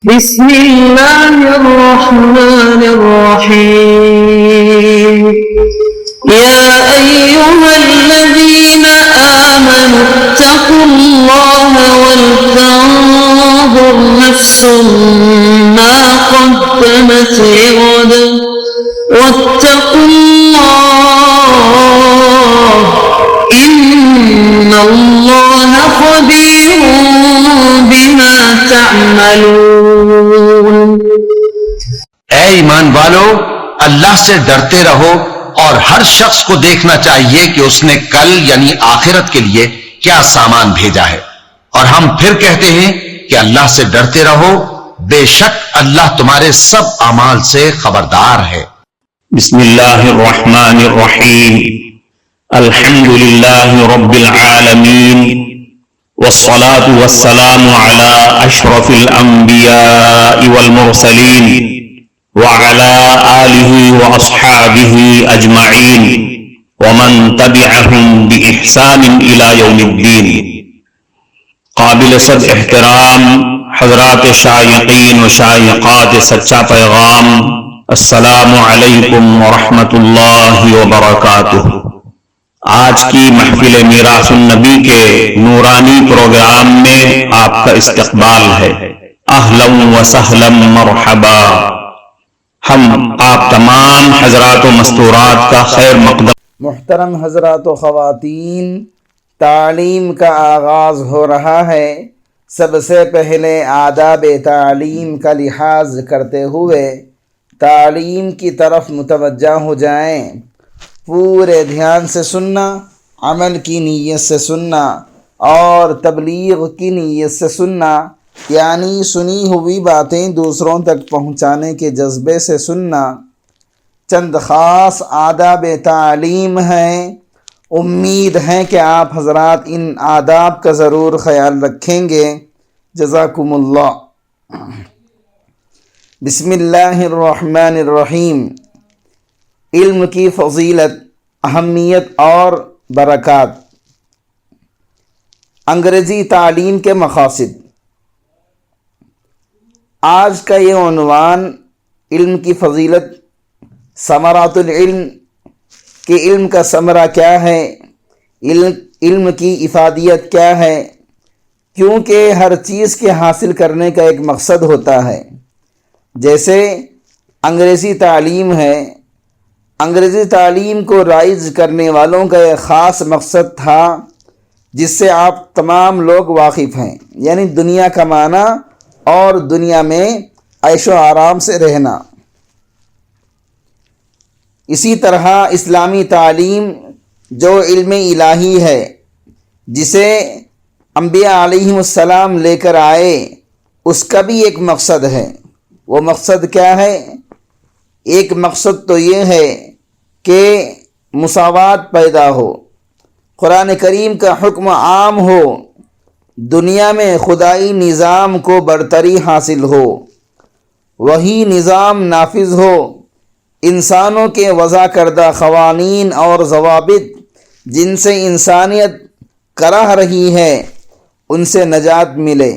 بسم الله الرحمن الرحيم يا أيها الذين آمنوا اتقوا الله ولتنظر نفس ما قدمت لغد واتقوا الله إن الله خبير بما تعملون۔ اے ایمان والو، اللہ سے ڈرتے رہو اور ہر شخص کو دیکھنا چاہیے کہ اس نے کل یعنی آخرت کے لیے کیا سامان بھیجا ہے، اور ہم پھر کہتے ہیں کہ اللہ سے ڈرتے رہو، بے شک اللہ تمہارے سب اعمال سے خبردار ہے۔ بسم اللہ الرحمن الرحیم، الحمد للہ رب العالمین، والصلاة والسلام على اشرف الانبیاء والمرسلین وعلى آلہ واصحابہ اجمعین ومن تبعہم بإحسان الى یوم الدین۔ قابل صد احترام حضرات شائقین و شائقات سچا پیغام، السلام علیکم ورحمۃ اللہ وبرکاتہ۔ آج کی محفل میراث النبی کے نورانی پروگرام میں آپ کا استقبال ہے۔ اہلا و سہلا مرحبا۔ ہم آپ تمام حضرات و مستورات کا خیر مقدم۔ محترم حضرات و خواتین، تعلیم کا آغاز ہو رہا ہے۔ سب سے پہلے آداب تعلیم کا لحاظ کرتے ہوئے تعلیم کی طرف متوجہ ہو جائیں۔ پورے دھیان سے سننا، عمل کی نیت سے سننا اور تبلیغ کی نیت سے سننا، یعنی سنی ہوئی باتیں دوسروں تک پہنچانے کے جذبے سے سننا۔ چند خاص آداب تعلیم ہیں، امید ہے کہ آپ حضرات ان آداب کا ضرور خیال رکھیں گے۔ جزاکم اللہ۔ بسم اللہ الرحمن الرحیم۔ علم کی فضیلت، اہمیت اور برکات۔ انگریزی تعلیم کے مقاصد۔ آج کا یہ عنوان علم کی فضیلت، ثمرات العلم، کہ علم کا ثمرہ کیا ہے، علم کی افادیت کیا ہے، کیونکہ ہر چیز کے حاصل کرنے کا ایک مقصد ہوتا ہے۔ جیسے انگریزی تعلیم ہے، انگریزی تعلیم کو رائج کرنے والوں کا ایک خاص مقصد تھا جس سے آپ تمام لوگ واقف ہیں، یعنی دنیا کمانا اور دنیا میں عیش و آرام سے رہنا۔ اسی طرح اسلامی تعلیم جو علم الہی ہے، جسے انبیاء علیہم السلام لے کر آئے، اس کا بھی ایک مقصد ہے۔ وہ مقصد کیا ہے؟ ایک مقصد تو یہ ہے کہ مساوات پیدا ہو، قرآن کریم کا حکم عام ہو، دنیا میں خدائی نظام کو برتری حاصل ہو، وہی نظام نافذ ہو، انسانوں کے وضع کردہ قوانین اور ضوابط جن سے انسانیت کرہ رہی ہے ان سے نجات ملے۔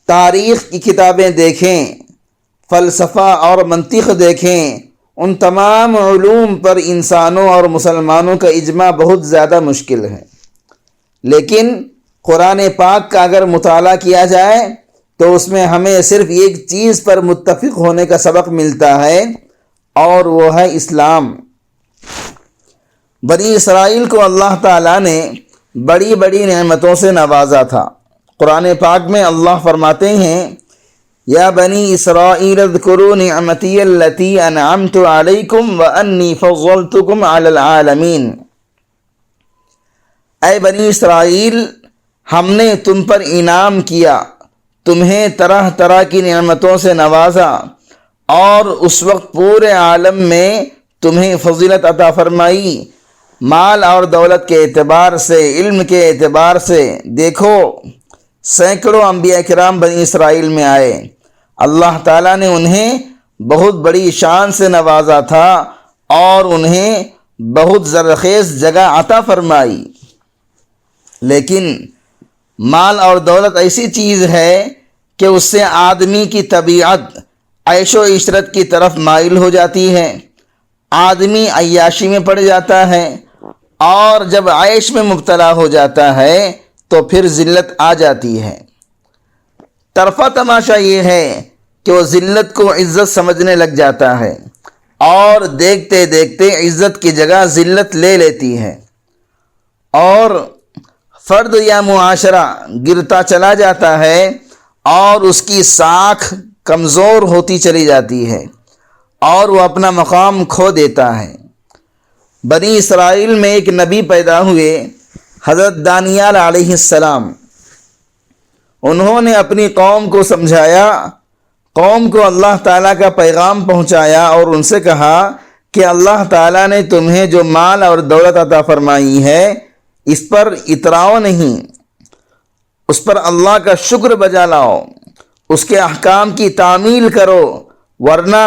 تاریخ کی کتابیں دیکھیں، فلسفہ اور منطق دیکھیں، ان تمام علوم پر انسانوں اور مسلمانوں کا اجماع بہت زیادہ مشکل ہے، لیکن قرآن پاک کا اگر مطالعہ کیا جائے تو اس میں ہمیں صرف ایک چیز پر متفق ہونے کا سبق ملتا ہے، اور وہ ہے اسلام۔ بنی اسرائیل کو اللہ تعالیٰ نے بڑی بڑی نعمتوں سے نوازا تھا۔ قرآن پاک میں اللہ فرماتے ہیں، یا بنی اسرائیل اذکروا نعمتی التی انعمت علیکم وانی فضلتکم علی العالمین۔ اے بنی اسرائیل، ہم نے تم پر انعام کیا، تمہیں طرح طرح کی نعمتوں سے نوازا، اور اس وقت پورے عالم میں تمہیں فضیلت عطا فرمائی، مال اور دولت کے اعتبار سے، علم کے اعتبار سے۔ دیکھو، سینکڑوں انبیاء کرام بنی اسرائیل میں آئے، اللہ تعالیٰ نے انہیں بہت بڑی شان سے نوازا تھا اور انہیں بہت زرخیز جگہ عطا فرمائی۔ لیکن مال اور دولت ایسی چیز ہے کہ اس سے آدمی کی طبیعت عیش و عشرت کی طرف مائل ہو جاتی ہے، آدمی عیاشی میں پڑ جاتا ہے، اور جب عیش میں مبتلا ہو جاتا ہے تو پھر ذلت آ جاتی ہے۔ طرفہ تماشا یہ ہے کہ وہ ذلت کو عزت سمجھنے لگ جاتا ہے اور دیکھتے دیکھتے عزت کی جگہ ذلت لے لیتی ہے، اور فرد یا معاشرہ گرتا چلا جاتا ہے اور اس کی ساکھ کمزور ہوتی چلی جاتی ہے اور وہ اپنا مقام کھو دیتا ہے۔ بنی اسرائیل میں ایک نبی پیدا ہوئے، حضرت دانیال علیہ السلام۔ انہوں نے اپنی قوم کو سمجھایا، قوم کو اللہ تعالیٰ کا پیغام پہنچایا اور ان سے کہا کہ اللہ تعالیٰ نے تمہیں جو مال اور دولت عطا فرمائی ہے اس پر اتراؤ نہیں، اس پر اللہ کا شکر بجا لاؤ، اس کے احکام کی تعمیل کرو، ورنہ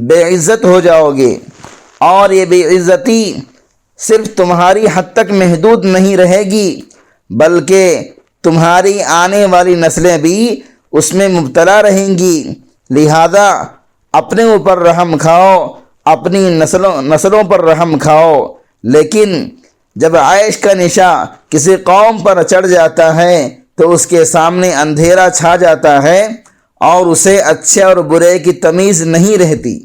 بے عزت ہو جاؤ گے، اور یہ بے عزتی صرف تمہاری حد تک محدود نہیں رہے گی بلکہ تمہاری آنے والی نسلیں بھی اس میں مبتلا رہیں گی۔ لہذا اپنے اوپر رحم کھاؤ، اپنی نسلوں پر رحم کھاؤ، لیکن جب عیش کا نشہ کسی قوم پر چڑھ جاتا ہے تو اس کے سامنے اندھیرا چھا جاتا ہے اور اسے اچھے اور برے کی تمیز نہیں رہتی۔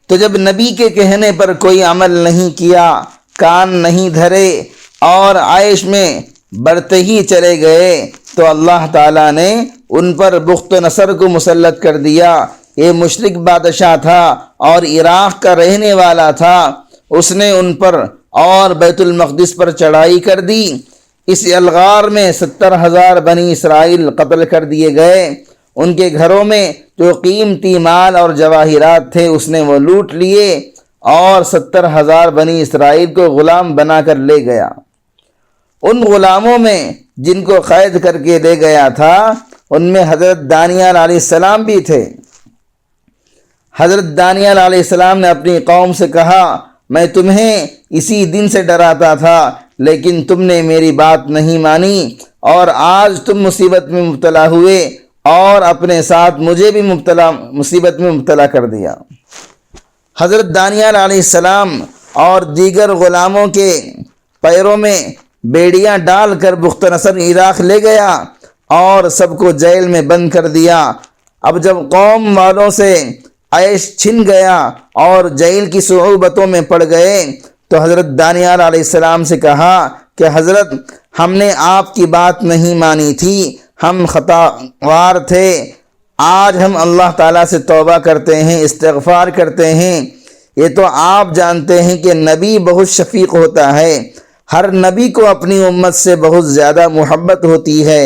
تو جب نبی کے کہنے پر کوئی عمل نہیں کیا، کان نہیں دھرے اور عیش میں بڑھتے ہی چلے گئے تو اللہ تعالیٰ نے ان پر بخت و نصر کو مسلط کر دیا۔ یہ مشرک بادشاہ تھا اور عراق کا رہنے والا تھا، اس نے ان پر اور بیت المقدس پر چڑھائی کر دی۔ اس الغار میں 70,000 بنی اسرائیل قتل کر دیے گئے۔ ان کے گھروں میں جو قیمتی مال اور جواہرات تھے اس نے وہ لوٹ لیے اور 70,000 بنی اسرائیل کو غلام بنا کر لے گیا۔ ان غلاموں میں جن کو قید کر کے لے گیا تھا ان میں حضرت دانیال علیہ السلام بھی تھے۔ حضرت دانیال علیہ السلام نے اپنی قوم سے کہا، میں تمہیں اسی دن سے ڈراتا تھا لیکن تم نے میری بات نہیں مانی اور آج تم مصیبت میں مبتلا ہوئے اور اپنے ساتھ مجھے بھی مصیبت میں مبتلا کر دیا۔ حضرت دانیال علیہ السلام اور دیگر غلاموں کے پیروں میں بیڑیاں ڈال کر بخت نصر عراق لے گیا اور سب کو جیل میں بند کر دیا۔ اب جب قوم والوں سے عیش چھن گیا اور جیل کی صعوبتوں میں پڑ گئے تو حضرت دانیال علیہ السلام سے کہا کہ حضرت ہم نے آپ کی بات نہیں مانی تھی، ہم خطاوار تھے، آج ہم اللہ تعالیٰ سے توبہ کرتے ہیں، استغفار کرتے ہیں۔ یہ تو آپ جانتے ہیں کہ نبی بہت شفیق ہوتا ہے، ہر نبی کو اپنی امت سے بہت زیادہ محبت ہوتی ہے۔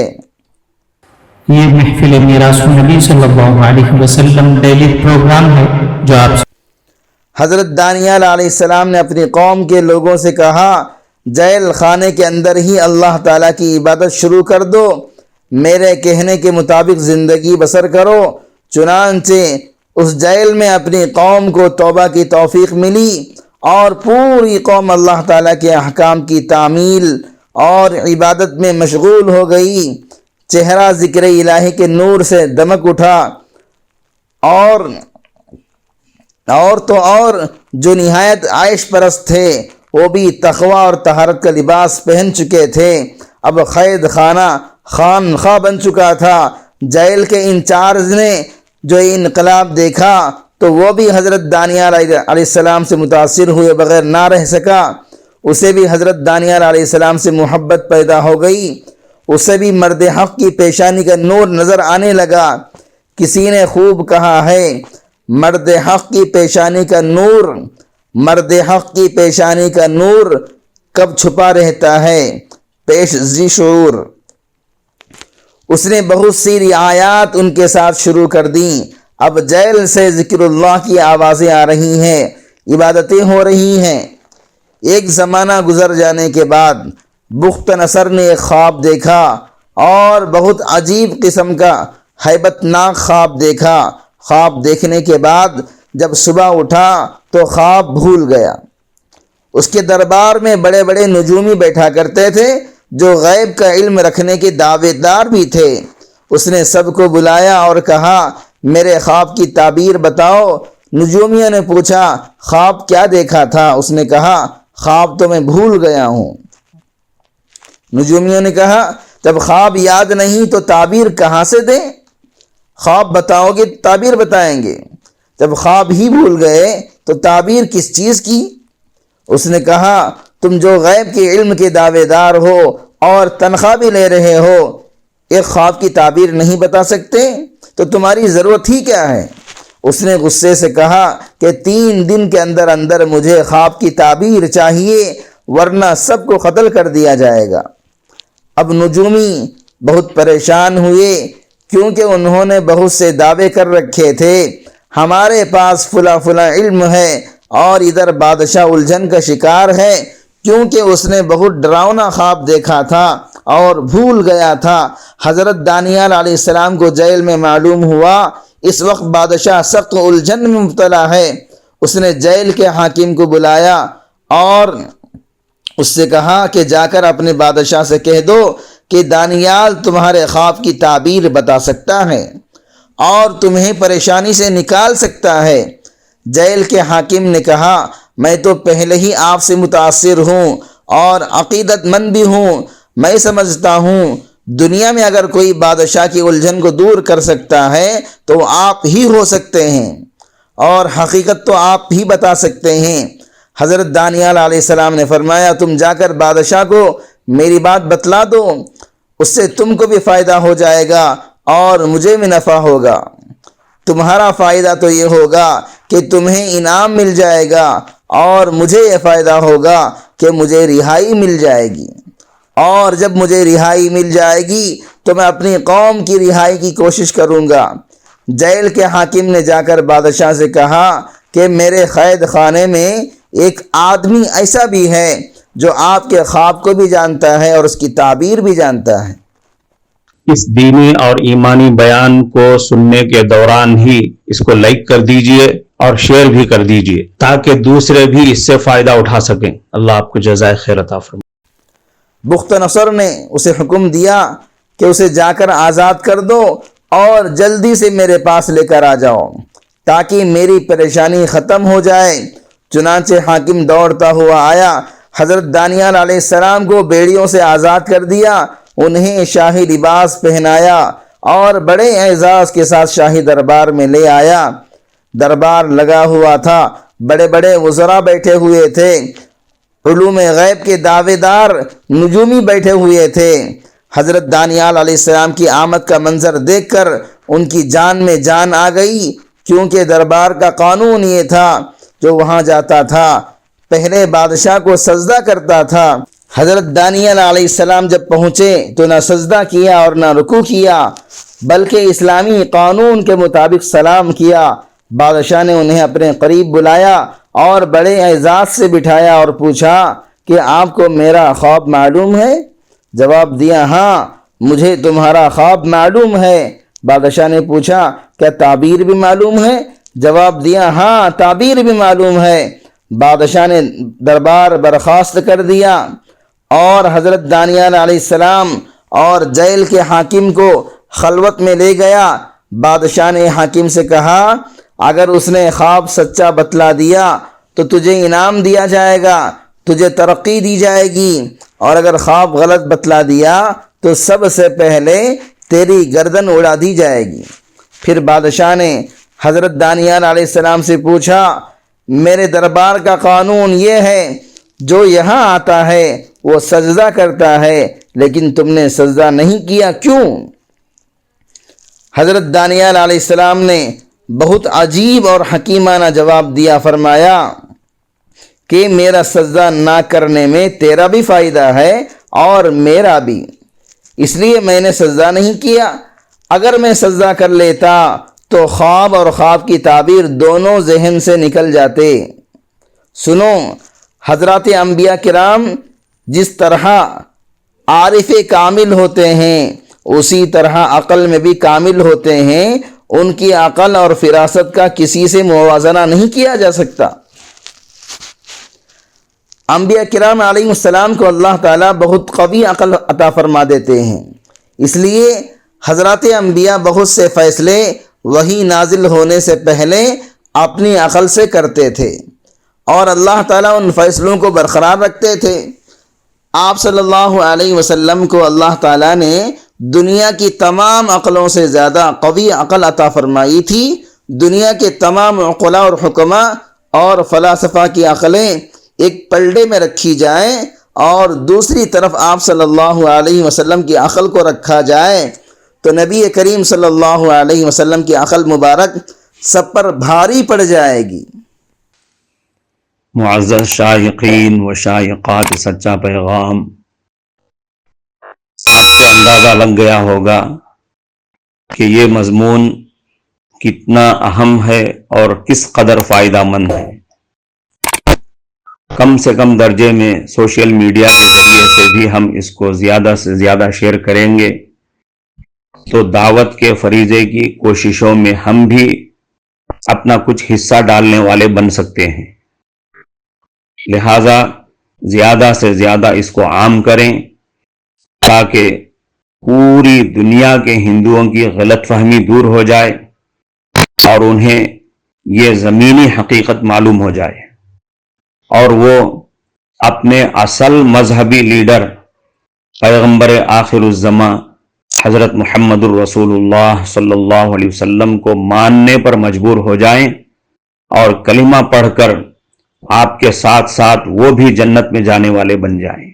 یہ محفل میراث النبی صلی اللہ علیہ وسلم ڈیلی پروگرام ہے جو آپ حضرت دانیال علیہ السلام نے اپنی قوم کے لوگوں سے کہا، جیل خانے کے اندر ہی اللہ تعالیٰ کی عبادت شروع کر دو، میرے کہنے کے مطابق زندگی بسر کرو۔ چنانچہ اس جیل میں اپنی قوم کو توبہ کی توفیق ملی اور پوری قوم اللہ تعالیٰ کے احکام کی تعمیل اور عبادت میں مشغول ہو گئی۔ چہرہ ذکر الہی کے نور سے دمک اٹھا، اور جو نہایت عیش پرست تھے وہ بھی تقوی اور طہارت کا لباس پہن چکے تھے۔ اب قید خانہ خانخواہ بن چکا تھا۔ جیل کے انچارج نے جو انقلاب دیکھا تو وہ بھی حضرت دانیال علیہ السلام سے متاثر ہوئے بغیر نہ رہ سکا۔ اسے بھی حضرت دانیال علیہ السلام سے محبت پیدا ہو گئی، اسے بھی مرد حق کی پیشانی کا نور نظر آنے لگا۔ کسی نے خوب کہا ہے، مرد حق کی پیشانی کا نور، مرد حق کی پیشانی کا نور کب چھپا رہتا ہے، پیش ذی شعور۔ اس نے بہت سی رعایات ان کے ساتھ شروع کر دیں۔ اب جیل سے ذکر اللہ کی آوازیں آ رہی ہیں، عبادتیں ہو رہی ہیں۔ ایک زمانہ گزر جانے کے بعد بخت نصر نے ایک خواب دیکھا اور بہت عجیب قسم کا ہیبت ناک خواب دیکھا۔ خواب دیکھنے کے بعد جب صبح اٹھا تو خواب بھول گیا۔ اس کے دربار میں بڑے بڑے نجومی بیٹھا کرتے تھے جو غیب کا علم رکھنے کے دعوے دار بھی تھے۔ اس نے سب کو بلایا اور کہا میرے خواب کی تعبیر بتاؤ۔ نجومیوں نے پوچھا خواب کیا دیکھا تھا؟ اس نے کہا خواب تو میں بھول گیا ہوں۔ نجومیوں نے کہا جب خواب یاد نہیں تو تعبیر کہاں سے دیں؟ خواب بتاؤ گے تعبیر بتائیں گے، جب خواب ہی بھول گئے تو تعبیر کس چیز کی؟ اس نے کہا تم جو غیب کے علم کے دعوے دار ہو اور تنخواہ بھی لے رہے ہو، ایک خواب کی تعبیر نہیں بتا سکتے تو تمہاری ضرورت ہی کیا ہے؟ اس نے غصے سے کہا کہ 3 دن کے اندر اندر مجھے خواب کی تعبیر چاہیے ورنہ سب کو قتل کر دیا جائے گا۔ اب نجومی بہت پریشان ہوئے کیونکہ انہوں نے بہت سے دعوے کر رکھے تھے، ہمارے پاس فلاں فلاں علم ہے، اور ادھر بادشاہ الجھن کا شکار ہے کیونکہ اس نے بہت ڈراؤنا خواب دیکھا تھا اور بھول گیا تھا۔ حضرت دانیال علیہ السلام کو جیل میں معلوم ہوا اس وقت بادشاہ سخت الجھن میں مبتلا ہے۔ اس نے جیل کے حاکم کو بلایا اور اس سے کہا کہ جا کر اپنے بادشاہ سے کہہ دو کہ دانیال تمہارے خواب کی تعبیر بتا سکتا ہے اور تمہیں پریشانی سے نکال سکتا ہے۔ جیل کے حاکم نے کہا میں تو پہلے ہی آپ سے متاثر ہوں اور عقیدت مند بھی ہوں، میں سمجھتا ہوں دنیا میں اگر کوئی بادشاہ کی الجھن کو دور کر سکتا ہے تو وہ آپ ہی ہو سکتے ہیں اور حقیقت تو آپ ہی بتا سکتے ہیں۔ حضرت دانیال علیہ السلام نے فرمایا تم جا کر بادشاہ کو میری بات بتلا دو، اس سے تم کو بھی فائدہ ہو جائے گا اور مجھے بھی نفع ہوگا۔ تمہارا فائدہ تو یہ ہوگا کہ تمہیں انعام مل جائے گا اور مجھے یہ فائدہ ہوگا کہ مجھے رہائی مل جائے گی، اور جب مجھے رہائی مل جائے گی تو میں اپنی قوم کی رہائی کی کوشش کروں گا۔ جیل کے حاکم نے جا کر بادشاہ سے کہا کہ میرے قید خانے میں ایک آدمی ایسا بھی ہے جو آپ کے خواب کو بھی جانتا ہے اور اس کی تعبیر بھی جانتا ہے۔ اس دینی اور ایمانی بیان کو سننے کے دوران ہی اس کو لائک کر دیجئے اور شیئر بھی کر دیجئے تاکہ دوسرے بھی اس سے فائدہ اٹھا سکیں۔ اللہ آپ کو جزائے خیر عطا فرمائے۔ بخت نصر نے اسے حکم دیا کہ اسے جا کر آزاد کر دو اور جلدی سے میرے پاس لے کر آ جاؤ تاکہ میری پریشانی ختم ہو جائے۔ چنانچہ حاکم دوڑتا ہوا آیا، حضرت دانیال علیہ السلام کو بیڑیوں سے آزاد کر دیا، انہیں شاہی لباس پہنایا اور بڑے اعزاز کے ساتھ شاہی دربار میں لے آیا۔ دربار لگا ہوا تھا، بڑے بڑے وزراء بیٹھے ہوئے تھے، علوم غیب کے دعوے دار نجومی بیٹھے ہوئے تھے۔ حضرت دانیال علیہ السلام کی آمد کا منظر دیکھ کر ان کی جان میں جان آ گئی، کیونکہ دربار کا قانون یہ تھا جو وہاں جاتا تھا پہلے بادشاہ کو سجدہ کرتا تھا۔ حضرت دانیال علیہ السلام جب پہنچے تو نہ سجدہ کیا اور نہ رکوع کیا، بلکہ اسلامی قانون کے مطابق سلام کیا۔ بادشاہ نے انہیں اپنے قریب بلایا اور بڑے اعزاز سے بٹھایا اور پوچھا کہ آپ کو میرا خواب معلوم ہے؟ جواب دیا ہاں مجھے تمہارا خواب معلوم ہے۔ بادشاہ نے پوچھا کیا تعبیر بھی معلوم ہے؟ جواب دیا ہاں تعبیر بھی معلوم ہے۔ بادشاہ نے دربار برخاست کر دیا اور حضرت دانیال علیہ السلام اور جیل کے حاکم کو خلوت میں لے گیا۔ بادشاہ نے حاکم سے کہا اگر اس نے خواب سچا بتلا دیا تو تجھے انعام دیا جائے گا، تجھے ترقی دی جائے گی، اور اگر خواب غلط بتلا دیا تو سب سے پہلے تیری گردن اڑا دی جائے گی۔ پھر بادشاہ نے حضرت دانیال علیہ السلام سے پوچھا میرے دربار کا قانون یہ ہے جو یہاں آتا ہے وہ سجدہ کرتا ہے، لیکن تم نے سجدہ نہیں کیا، کیوں؟ حضرت دانیال علیہ السلام نے بہت عجیب اور حکیمانہ جواب دیا، فرمایا کہ میرا سجدہ نہ کرنے میں تیرا بھی فائدہ ہے اور میرا بھی، اس لیے میں نے سجدہ نہیں کیا۔ اگر میں سجدہ کر لیتا تو خواب اور خواب کی تعبیر دونوں ذہن سے نکل جاتے۔ سنو، حضرات انبیاء کرام جس طرح عارف کامل ہوتے ہیں اسی طرح عقل میں بھی کامل ہوتے ہیں، ان کی عقل اور فراست کا کسی سے موازنہ نہیں کیا جا سکتا۔ انبیاء کرام علیہ السلام کو اللہ تعالیٰ بہت قوی عقل عطا فرما دیتے ہیں، اس لیے حضرات انبیاء بہت سے فیصلے وحی نازل ہونے سے پہلے اپنی عقل سے کرتے تھے اور اللہ تعالیٰ ان فیصلوں کو برقرار رکھتے تھے۔ آپ صلی اللہ علیہ وسلم کو اللہ تعالیٰ نے دنیا کی تمام عقلوں سے زیادہ قوی عقل عطا فرمائی تھی۔ دنیا کے تمام عقلاء اور حکماء اور فلاسفہ کی عقلیں ایک پلڑے میں رکھی جائیں اور دوسری طرف آپ صلی اللہ علیہ وسلم کی عقل کو رکھا جائے تو نبی کریم صلی اللہ علیہ وسلم کی عقل مبارک سب پر بھاری پڑ جائے گی۔ معزز شائقین و شائقات سچا پیغام، آپ کو اندازہ لگ گیا ہوگا کہ یہ مضمون کتنا اہم ہے اور کس قدر فائدہ مند ہے۔ کم سے کم درجے میں سوشل میڈیا کے ذریعے سے بھی ہم اس کو زیادہ سے زیادہ شیئر کریں گے تو دعوت کے فریضے کی کوششوں میں ہم بھی اپنا کچھ حصہ ڈالنے والے بن سکتے ہیں۔ لہذا زیادہ سے زیادہ اس کو عام کریں تاکہ پوری دنیا کے ہندوؤں کی غلط فہمی دور ہو جائے اور انہیں یہ زمینی حقیقت معلوم ہو جائے اور وہ اپنے اصل مذہبی لیڈر پیغمبر آخر الزماں حضرت محمد الرسول اللہ صلی اللہ علیہ وسلم کو ماننے پر مجبور ہو جائیں اور کلمہ پڑھ کر آپ کے ساتھ ساتھ وہ بھی جنت میں جانے والے بن جائیں۔